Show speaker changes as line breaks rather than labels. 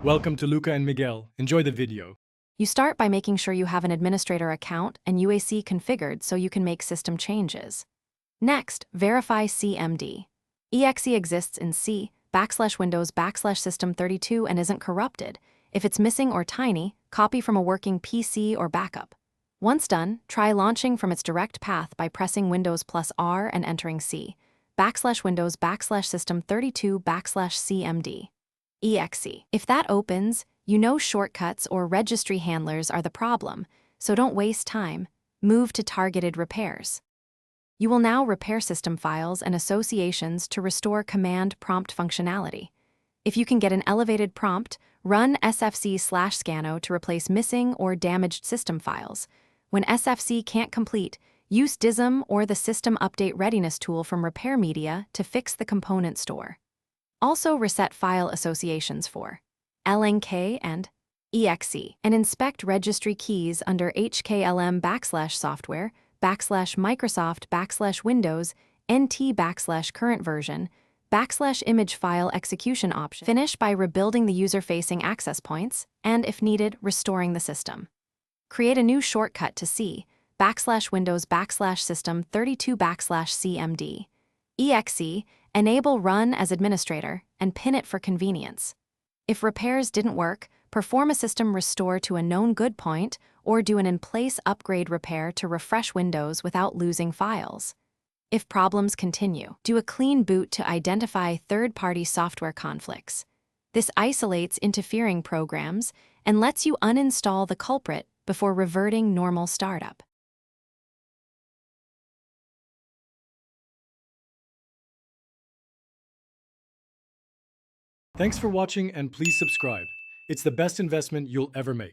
Welcome to Luca and Miguel. Enjoy the video.
You start by making sure you have an administrator account and UAC configured so you can make system changes. Next, verify CMD. EXE exists in C/Windows/System32 and isn't corrupted. If it's missing or tiny, copy from a working PC or backup. Once done, try launching from its direct path by pressing Windows+R and entering C/Windows/System32/CMD. EXE. If that opens, you know shortcuts or registry handlers are the problem, so don't waste time. Move to targeted repairs. You will now repair system files and associations to restore command prompt functionality. If you can get an elevated prompt, run sfc/scanno to replace missing or damaged system files. When SFC can't complete, use DISM or the System Update Readiness tool from Repair Media to fix the component store. Also reset file associations for LNK and EXE and inspect registry keys under HKLM/software/Microsoft/Windows NT/current version/image file execution option. Finish by rebuilding the user-facing access points and, if needed, restoring the system. Create a new shortcut to C/Windows/System32/CMD. EXE, enable Run as administrator, and pin it for convenience. If repairs didn't work, perform a system restore to a known good point or do an in-place upgrade repair to refresh Windows without losing files. If problems continue, do a clean boot to identify third-party software conflicts. This isolates interfering programs and lets you uninstall the culprit before reverting normal startup.
Thanks for watching and please subscribe. It's the best investment you'll ever make.